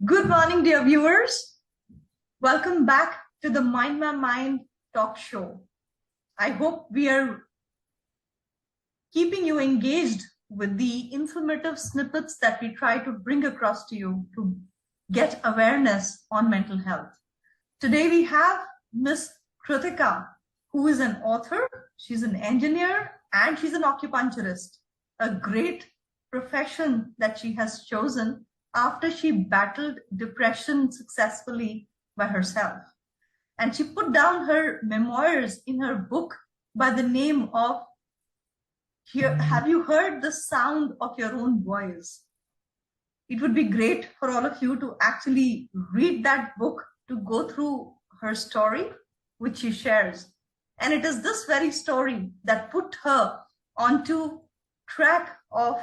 Good morning, dear viewers. Welcome back to the Mind My Mind talk show. I hope we are keeping you engaged with the informative snippets that we try to bring across to you to get awareness on mental health. Today we have Miss Kritika, who is an author, she's an engineer, and she's an acupuncturist, a great profession that she has chosen after she battled depression successfully by herself. And she put down her memoirs in her book by the name of Have You Heard the Sound of Your Own Voice? It would be great for all of you to actually read that book, to go through her story, which she shares. And it is this very story that put her onto track of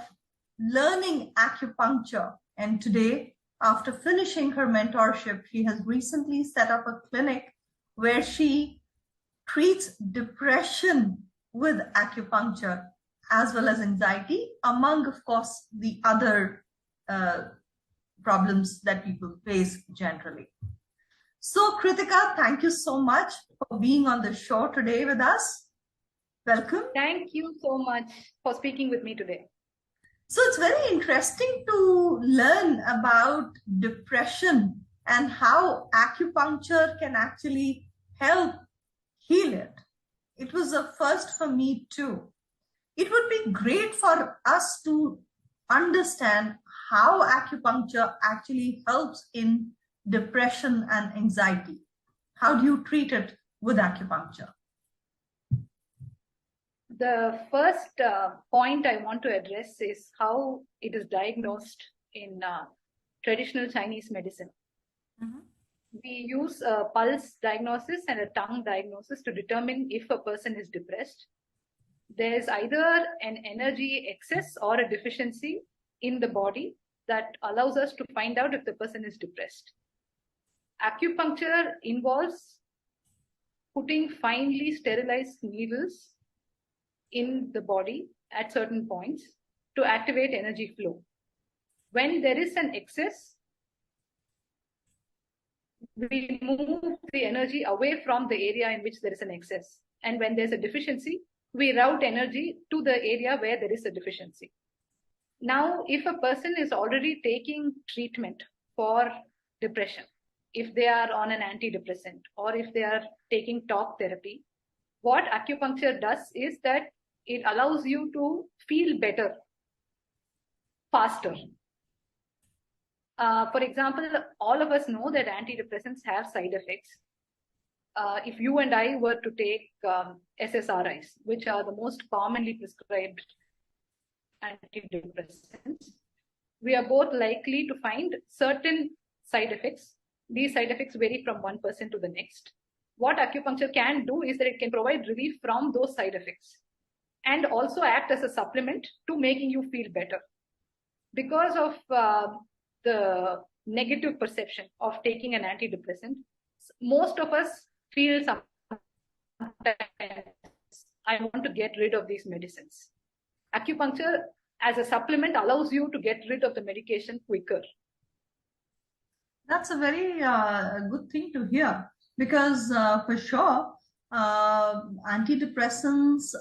learning acupuncture. And today, after finishing her mentorship, she has recently set up a clinic where she treats depression with acupuncture as well as anxiety, among, of course, the other problems that people face generally. So, Kritika, thank you so much for being on the show today with us. Welcome. Thank you so much for speaking with me today. So it's very interesting to learn about depression and how acupuncture can actually help heal it. It was a first for me too. It would be great for us to understand how acupuncture actually helps in depression and anxiety. How do you treat it with acupuncture? The first point I want to address is how it is diagnosed in traditional Chinese medicine. Mm-hmm. We use a pulse diagnosis and a tongue diagnosis to determine if a person is depressed. There's either an energy excess or a deficiency in the body that allows us to find out if the person is depressed. Acupuncture involves putting finely sterilized needles in the body at certain points to activate energy flow. When there is an excess, we move the energy away from the area in which there is an excess. And when there's a deficiency, we route energy to the area where there is a deficiency. Now, if a person is already taking treatment for depression, if they are on an antidepressant or if they are taking talk therapy, what acupuncture does is that it allows you to feel better faster. For example, all of us know that antidepressants have side effects. If you and I were to take SSRIs, which are the most commonly prescribed antidepressants, we are both likely to find certain side effects. These side effects vary from one person to the next. What acupuncture can do is that it can provide relief from those side effects and also act as a supplement to making you feel better. Because of the negative perception of taking an antidepressant, most of us feel sometimes, I want to get rid of these medicines. Acupuncture as a supplement allows you to get rid of the medication quicker. That's a very good thing to hear, because for sure, antidepressants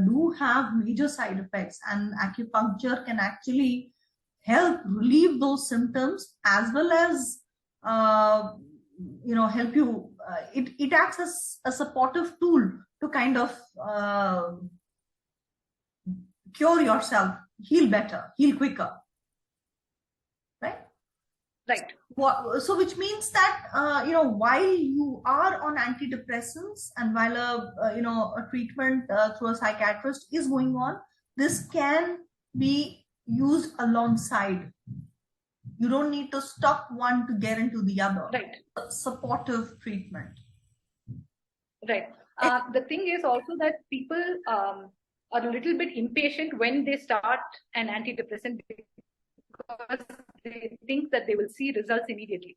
do have major side effects, and acupuncture can actually help relieve those symptoms as well as help you. It acts as a supportive tool to kind of cure yourself, heal better, heal quicker, right? Right. So which means that while you are on antidepressants and while a treatment through a psychiatrist is going on, this can be used alongside. You don't need to stop one to get into the other. Right. Supportive treatment. Right. The thing is also that people are a little bit impatient when they start an antidepressant because they think that they will see results immediately.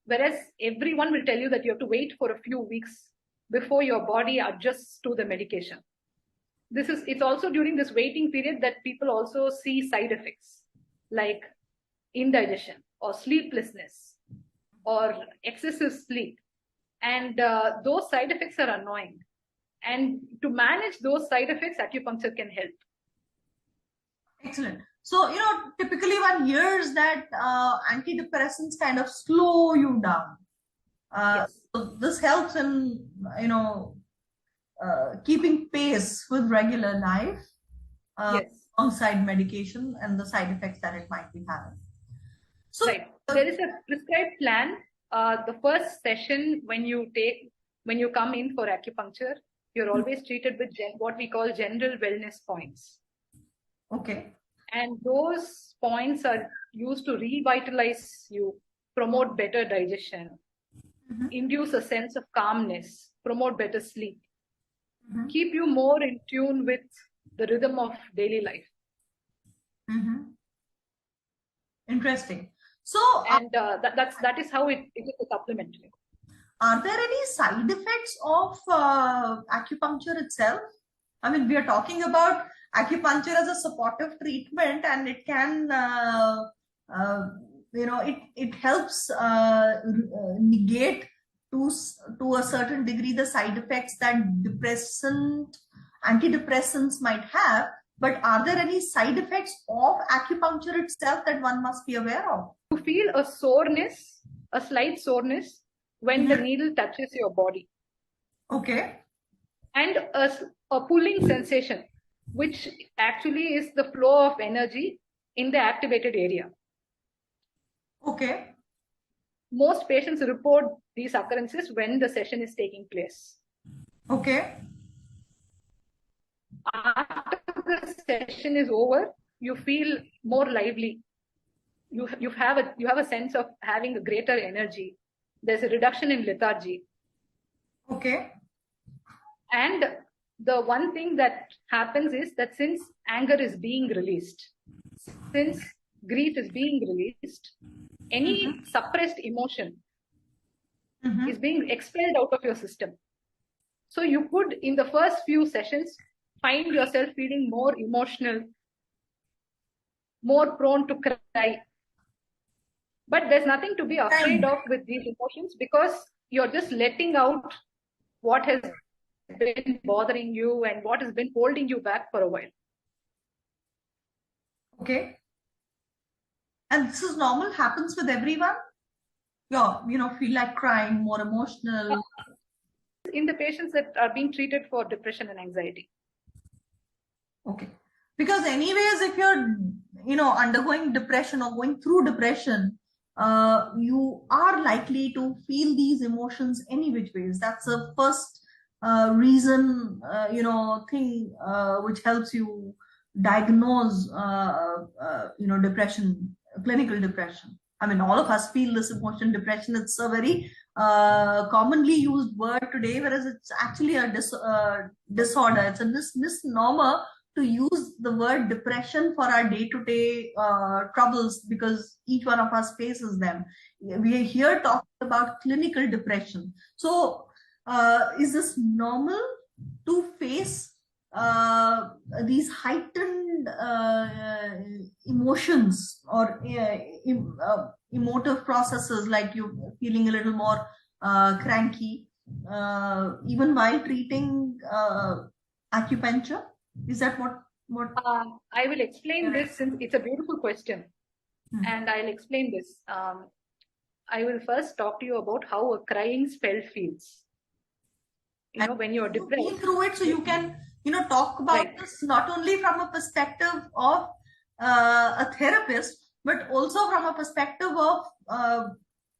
Whereas everyone will tell you that you have to wait for a few weeks before your body adjusts to the medication. It's also during this waiting period that people also see side effects like indigestion, or sleeplessness or excessive sleep. And those side effects are annoying. And to manage those side effects, acupuncture can help. Excellent. So, typically one hears that antidepressants kind of slow you down. Yes. So this helps in, keeping pace with regular life, Yes. alongside medication and the side effects that it might be having. So, right. There is a prescribed plan. The first session when you come in for acupuncture, you're always treated with what we call general wellness points. Okay. And those points are used to revitalize you, promote better digestion, induce a sense of calmness, promote better sleep, keep you more in tune with the rhythm of daily life. Interesting. So, and that is how it is a supplement. Are there any side effects of acupuncture itself? I mean, we are talking about acupuncture as a supportive treatment, and it can, it helps negate to a certain degree the side effects that antidepressants might have. But are there any side effects of acupuncture itself that one must be aware of? You feel a soreness, a slight soreness when the needle touches your body. Okay. And a pulling sensation, which actually is the flow of energy in the activated area. Okay. Most patients report these occurrences when the session is taking place. Okay. After the session is over, you feel more lively. You have a sense of having a greater energy. There's a reduction in lethargy. Okay. And the one thing that happens is that since anger is being released, since grief is being released, any suppressed emotion is being expelled out of your system. So you could, in the first few sessions, find yourself feeling more emotional, more prone to cry. But there's nothing to be afraid of with these emotions, because you're just letting out what has been bothering you and what has been holding you back for a while. Okay. And this is normal, happens with everyone? Yeah, feel like crying, more emotional. In the patients that are being treated for depression and anxiety. Okay. Because anyways, if you're, undergoing depression or going through depression, you are likely to feel these emotions any which ways. That's the first reason, thing which helps you diagnose, depression, clinical depression. I mean, all of us feel this emotion, depression. It's a very commonly used word today, whereas it's actually a disorder. It's a misnomer to use the word depression for our day-to-day troubles, because each one of us faces them. We are here talking about clinical depression. So is this normal to face these heightened emotions or emotive processes, like you feeling a little more cranky, even while treating acupuncture? Is that what? I will explain this, since it's a beautiful question. And I'll explain this. I will first talk to you about how a crying spell feels. When you're depressed. Been through it, so you can, talk about this not only from a perspective of a therapist, but also from a perspective of, a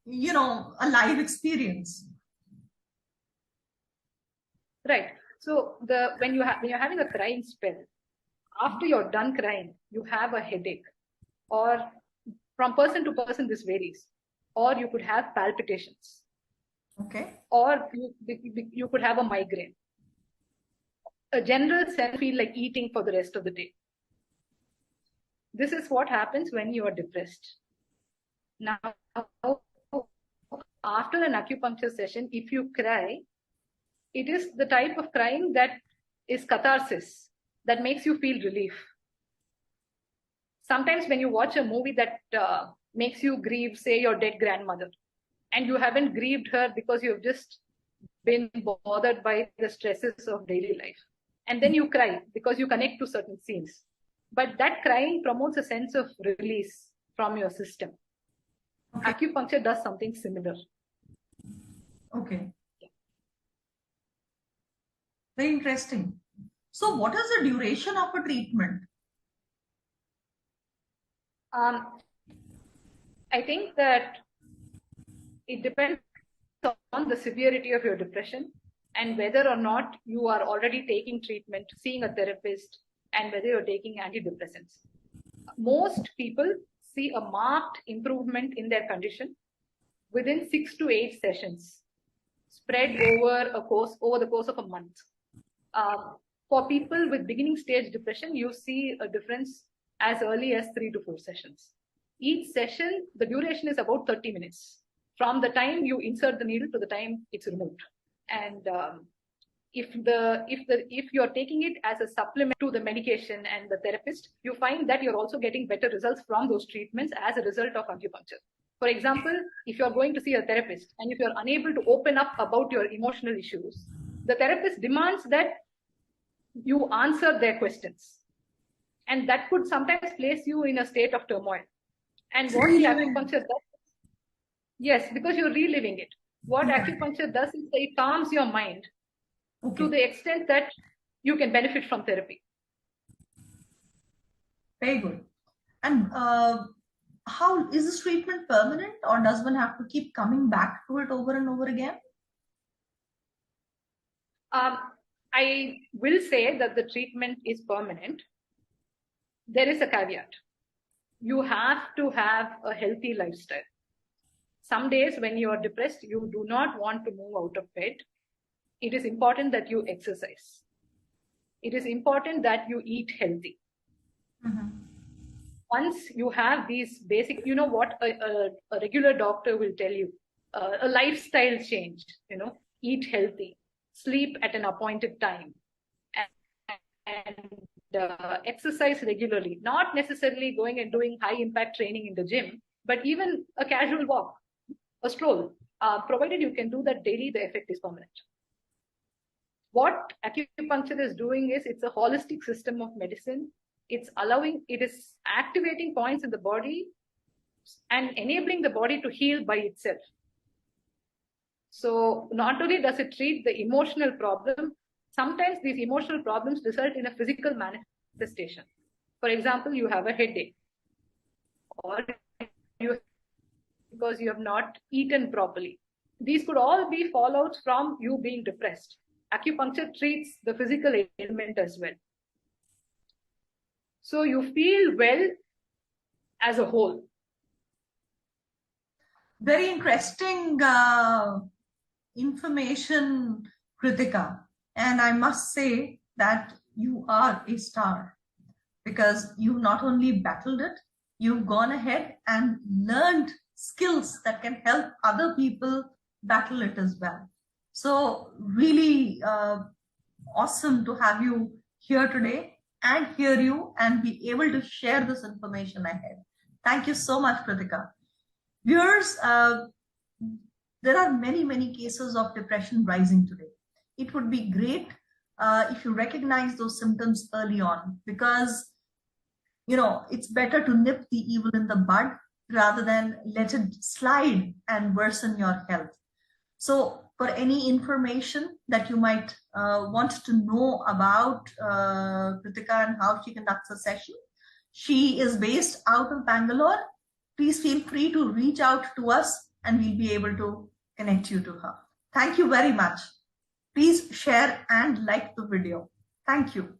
live experience. Right. So when you're having a crying spell, after you're done crying, you have a headache, or from person to person this varies, or you could have palpitations. Okay. Or you could have a migraine. A general sense feel like eating for the rest of the day. This is what happens when you are depressed. Now, after an acupuncture session, if you cry, it is the type of crying that is catharsis, that makes you feel relief. Sometimes when you watch a movie that makes you grieve, say, your dead grandmother, and you haven't grieved her because you've just been bothered by the stresses of daily life. And then you cry because you connect to certain scenes. But that crying promotes a sense of release from your system. Okay. Acupuncture does something similar. Okay. Very interesting. So what is the duration of a treatment? I think that it depends on the severity of your depression and whether or not you are already taking treatment, seeing a therapist, and whether you're taking antidepressants. Most people see a marked improvement in their condition within 6 to 8 sessions, spread over the course of a month. For people with beginning stage depression, you see a difference as early as 3 to 4 sessions. Each session, the duration is about 30 minutes from the time you insert the needle to the time it's removed. And if you're taking it as a supplement to the medication and the therapist, you find that you're also getting better results from those treatments as a result of acupuncture. For example, if you're going to see a therapist and if you're unable to open up about your emotional issues, the therapist demands that you answer their questions. And that could sometimes place you in a state of turmoil. And what the acupuncture does, yes, because you're reliving it. What acupuncture does is it calms your mind to the extent that you can benefit from therapy. Very good. And how is this treatment permanent, or does one have to keep coming back to it over and over again? I will say that the treatment is permanent. There is a caveat. You have to have a healthy lifestyle. Some days when you are depressed, you do not want to move out of bed. It is important that you exercise. It is important that you eat healthy. Once you have these basic, you know what a regular doctor will tell you, a lifestyle change, eat healthy, sleep at an appointed time, and exercise regularly, not necessarily going and doing high impact training in the gym, but even a casual walk, a stroll, provided you can do that daily, the effect is permanent. What acupuncture is doing is it's a holistic system of medicine. It is activating points in the body and enabling the body to heal by itself. So not only does it treat the emotional problem, sometimes these emotional problems result in a physical manifestation. For example, you have a headache, or because you have not eaten properly. These could all be fallouts from you being depressed. Acupuncture treats the physical ailment as well. So you feel well as a whole. Very interesting information, Kritika. And I must say that you are a star, because you've not only battled it, you've gone ahead and learned skills that can help other people battle it as well. So really awesome to have you here today and hear you and be able to share this information ahead. Thank you so much, Kritika. Viewers, there are many cases of depression rising today. It would be great if you recognize those symptoms early on, because it's better to nip the evil in the bud rather than let it slide and worsen your health. So for any information that you might want to know about Kritika and how she conducts a session, she is based out of Bangalore. Please feel free to reach out to us and we'll be able to connect you to her. Thank you very much. Please share and like the video. Thank you.